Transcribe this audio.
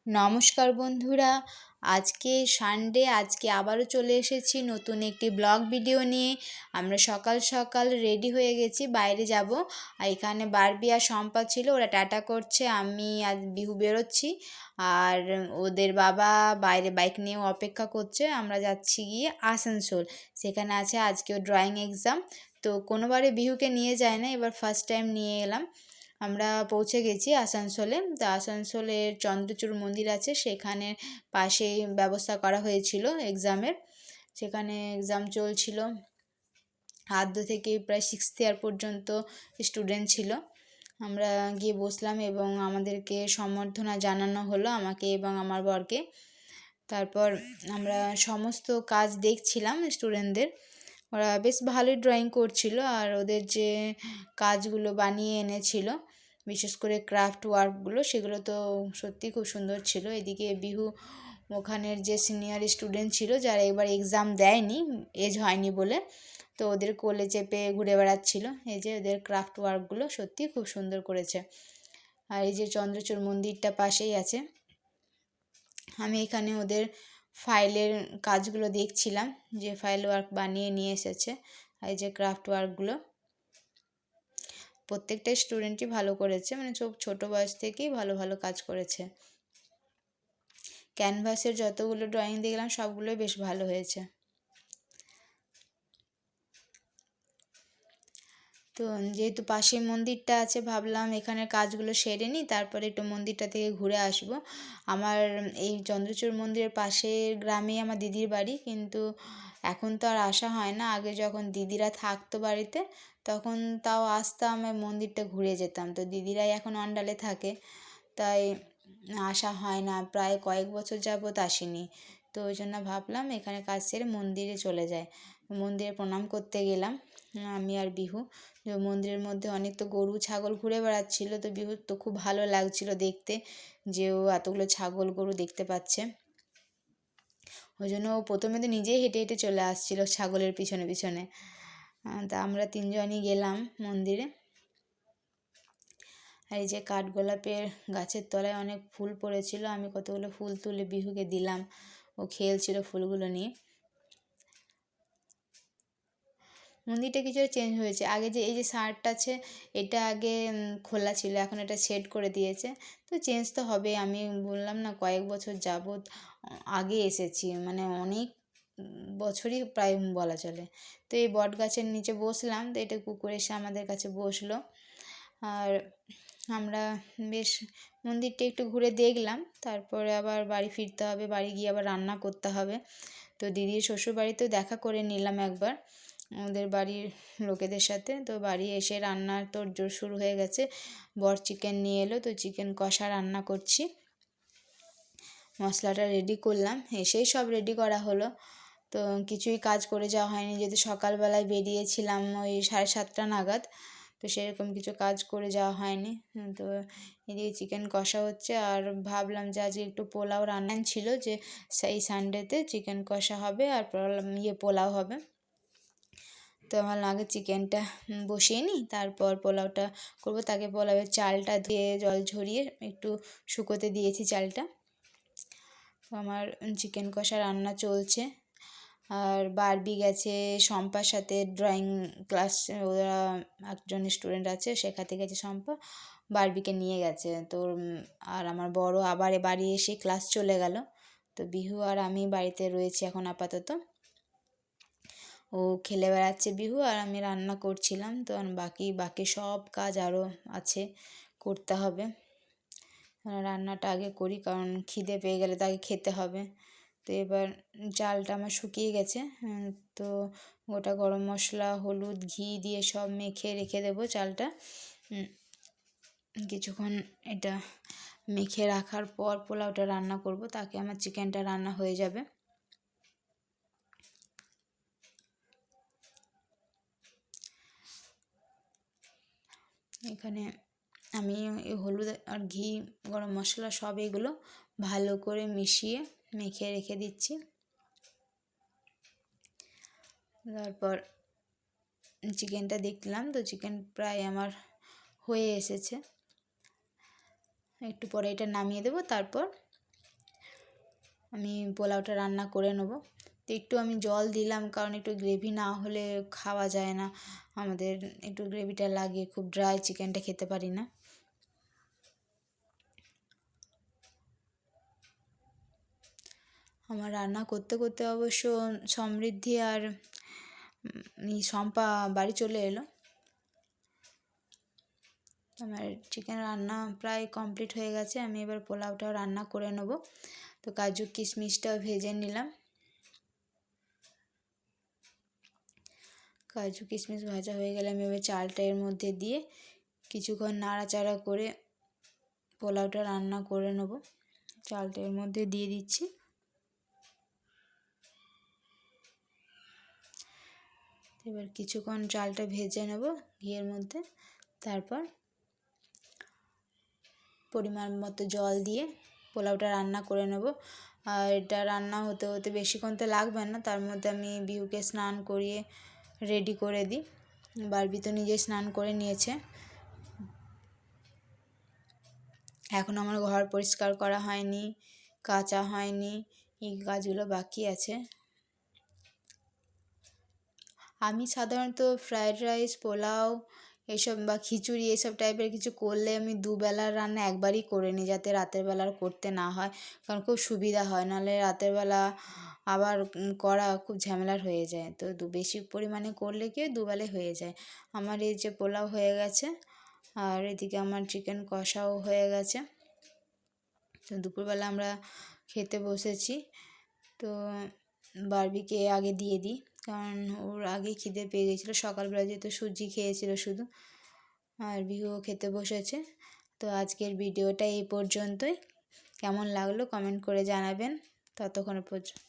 নমস্কার বন্ধুরা, আজকে সানডে। আজকে আবারও চলে এসেছি নতুন একটি ব্লগ ভিডিও নিয়ে। আমরা সকাল সকাল রেডি হয়ে গেছি, বাইরে যাব। আর এখানে বারবি আর শম্পা ছিল, ওরা টাটা করছে। আমি আজ বিহু বেরোচ্ছি, আর ওদের বাবা বাইরে বাইক নিয়েও অপেক্ষা করছে। আমরা যাচ্ছি গিয়ে আসানসোল, সেখানে আছে আজকেও ড্রয়িং এক্সাম। তো কোনোবারে বিহুকে নিয়ে যায় না, এবার ফার্স্ট টাইম নিয়ে এলাম। আমরা পৌঁছে গেছি আসানসোলে। তো আসানসোলের চন্দ্রচূড় মন্দির আছে, সেখানে পাশেই ব্যবস্থা করা হয়েছিল এক্সামের। সেখানে এক্সাম চলছিল, আদ্য থেকে প্রায় 6th ইয়ার পর্যন্ত স্টুডেন্ট ছিল। আমরা গিয়ে বসলাম এবং আমাদেরকে সম্বর্ধনা জানানো হলো, আমাকে এবং আমার বরকে। তারপর আমরা সমস্ত কাজ দেখছিলাম স্টুডেন্টদের। ওরা বেশ ভালোই ড্রয়িং করছিল, আর ওদের যে কাজগুলো বানিয়ে এনেছিল, বিশেষ করে ক্রাফট ওয়ার্কগুলো, সেগুলো তো সত্যি খুব সুন্দর ছিল। এদিকে বিহু ওখানের যে সিনিয়র স্টুডেন্ট ছিল, যারা এবার এক্সাম দেয়নি, এজ হয়নি বলে, তো ওদের কোলে চেপে ঘুরে বেড়াচ্ছিল। এই যে ওদের ক্রাফট ওয়ার্কগুলো সত্যি খুব সুন্দর করেছে। আর এই যে চন্দ্রচূড় মন্দিরটা পাশেই আছে। আমি এখানে ওদের ফাইলের কাজগুলো দেখছিলাম, যে ফাইল ওয়ার্ক বানিয়ে নিয়ে এসেছে। আর এই যে ক্রাফট ওয়ার্কগুলো প্রত্যেকটা স্টুডেন্টই ভালো করেছে, মানে ছোটো বয়স থেকেই ভালো ভালো কাজ করেছে। ক্যানভাসের যতগুলো ড্রয়িং দেখলাম সবগুলোই বেশ ভালো হয়েছে। তো যেহেতু পাশে মন্দিরটা আছে, ভাবলাম এখানের কাজগুলো সেরে নিই, তারপরে একটু মন্দিরটা থেকে ঘুরে আসব। আমার এই চন্দ্রচূড় মন্দিরের পাশের গ্রামেই আমার দিদির বাড়ি, কিন্তু এখন তো আর আসা হয় না। আগে যখন দিদিরা থাকতো বাড়িতে, তখন তাও আসতাম, মন্দিরটা ঘুরে যেতাম। তো দিদিরাই এখন অন্ডালে থাকে, তাই আসা হয় না, প্রায় কয়েক বছর যাবত আসিনি। তো ওই জন্য ভাবলাম এখানে কাজ সেরে মন্দিরে চলে যায়। মন্দিরে প্রণাম করতে গেলাম আমি আর বিহু। মন্দিরের মধ্যে অনেক তো গরু ছাগল ঘুরে বেড়াচ্ছিলো, তো বিহুর তো খুব ভালো লাগছিল দেখতে, যে ও এতগুলো ছাগল গরু দেখতে পাচ্ছে। ওই জন্য ও প্রথমে তো নিজেই হেঁটে হেঁটে চলে আসছিলো ছাগলের পিছনে পিছনে। তা আমরা তিনজনই গেলাম মন্দিরে। আর এই যে কাঠগোলাপের গাছের তলায় অনেক ফুল পড়েছিল, আমি কতগুলো ফুল তুলে বিহুকে দিলাম, ও খেলছিল ফুলগুলো নিয়ে। মন্দিরটা কিছুটা চেঞ্জ হয়েছে। আগে যে এই যে শার্টটা আছে, এটা আগে খোলা ছিল, এখন এটা সেট করে দিয়েছে। তো চেঞ্জ তো হবে, আমি বললাম না কয়েক বছর যাবত আগে এসেছি, মানে অনেক বছরই প্রায় বলা চলে। তো এই বট গাছের নিচে বসলাম, তো এটা কুকুর এসে আমাদের কাছে বসলো। আর আমরা বেশ মন্দিরটা একটু ঘুরে দেখলাম, তারপরে আবার বাড়ি ফিরতে হবে, বাড়ি গিয়ে আবার রান্না করতে হবে। তো দিদির শ্বশুর বাড়িতেও দেখা করে নিলাম একবার ওদের বাড়ির লোকেদের সাথে। তো বাড়ি এসে রান্নার তোড়জোড় শুরু হয়ে গেছে। বর চিকেন নিয়ে এলো, তো চিকেন কষা রান্না করছি। মশলাটা রেডি করলাম, এসেই সব রেডি করা হলো। তো কিছুই কাজ করে যাওয়া হয়নি, যেহেতু সকালবেলায় বেরিয়েছিলাম ওই 7:30 নাগাদ, তো সেরকম কিছু কাজ করে যাওয়া হয়নি। তো এদিকে চিকেন কষা হচ্ছে, আর ভাবলাম যে আজকে একটু পোলাও রান্না ছিল, যে সেই সানডেতে চিকেন কষা হবে আর পোলাও হবে। তো আমার আগে চিকেনটা বসিয়ে নিই, তারপর পোলাওটা করবো। তাকে পোলাওয়ের চালটা ধুয়ে জল ঝরিয়ে একটু শুকোতে দিয়েছি চালটা। তো আমার চিকেন কষা রান্না চলছে। আর বারবি গেছে শম্পার সাথে ড্রয়িং ক্লাস, ওরা একজন স্টুডেন্ট আছে শেখাতে গেছে শম্পা, বারবিকে নিয়ে গেছে। তো আর আমার বড় আবার বাড়ি এসে ক্লাস চলে গেল। তো বিহু আর আমি বাড়িতে রয়েছি এখন আপাতত। ও খেলে বেড়াচ্ছে বিহু, আর আমি রান্না করছিলাম। তো বাকি সব কাজ আরও আছে, করতে হবে। রান্নাটা আগে করি, কারণ খিদে পেয়ে গেলে তাকে খেতে হবে। তো এবার চালটা আমার শুকিয়ে গেছে, তো গোটা গরম মশলা হলুদ ঘি দিয়ে সব মেখে রেখে দেবো চালটা। কিছুক্ষণ এটা মেখে রাখার পর পোলাওটা রান্না করব, তাকে আমার চিকেনটা রান্না হয়ে যাবে। এখানে আমি হলুদ আর ঘি গরম মশলা সব এগুলো ভালো করে মিশিয়ে মেখে রেখে দিচ্ছি। তারপর চিকেনটা দেখলাম, তো চিকেন প্রায় আমার হয়ে এসেছে। একটু পরে এটা নামিয়ে দেবো, তারপর আমি পোলাওটা রান্না করে নেব। তো একটু আমি জল দিলাম, কারণ একটু গ্রেভি না হলে খাওয়া যায় না, আমাদের একটু গ্রেভিটা লাগে, খুব ড্রাই চিকেনটা খেতে পারি না। আমার রান্না করতে করতে অবশ্য সমৃদ্ধি আর শম্পা বাড়ি চলে এলো। আমার চিকেন রান্না প্রায় কমপ্লিট হয়ে গেছে, আমি এবার পোলাওটাও রান্না করে নেব। তো কাজু কিশমিশটাও ভেজে নিলাম। কাজু কিশমিশ ভাজা হয়ে গেলে আমি এবার চালটা এর মধ্যে দিয়ে কিছুক্ষণ নাড়াচাড়া করে পোলাওটা রান্না করে নেব। চালটা এর মধ্যে দিয়ে দিচ্ছি। এবার কিছুক্ষণ চালটা ভেজে নেব ঘিয়ের মধ্যে, তারপর পরিমাণ মতো জল দিয়ে পোলাওটা রান্না করে নেব। আর এটা রান্না হতে হতে বেশিক্ষণ তো লাগবে না, তার মধ্যে আমি বিহুকে স্নান করিয়ে রেডি করে দিই। বারবি তো নিজে স্নান করে নিয়েছে। এখন আমার ঘর পরিষ্কার করা হয়নি, কাচা হয়নি, এই কাজগুলো বাকি আছে। আমি সাধারণত ফ্রায়েড রাইস, পোলাও এসব বা খিচুড়ি এসব টাইপের কিছু করলে আমি দুবেলার রান্না একবারই করে নিই, যাতে রাতের বেলা আর করতে না হয়, কারণ খুব সুবিধা হয়, নাহলে রাতের বেলা আবার করা খুব ঝামেলার হয়ে যায়। তো বেশি পরিমাণে করলে কি দুবেলায় হয়ে যায়। আমার এই যে পোলাও হয়ে গেছে, আর এদিকে আমার চিকেন কষাও হয়ে গেছে। তো দুপুরবেলা আমরা খেতে বসেছি। তো বারবিকে আগে দিয়ে দিই, কারণ ওর আগে খিদে পেয়ে গেছিলো, সকালবেলা যেহেতু সুজি খেয়েছিল শুধু। আর বিহুও খেতে বসেছে। তো আজকের ভিডিওটা এই পর্যন্তই। কেমন লাগলো কমেন্ট করে জানাবেন। ততক্ষণ পর্যন্ত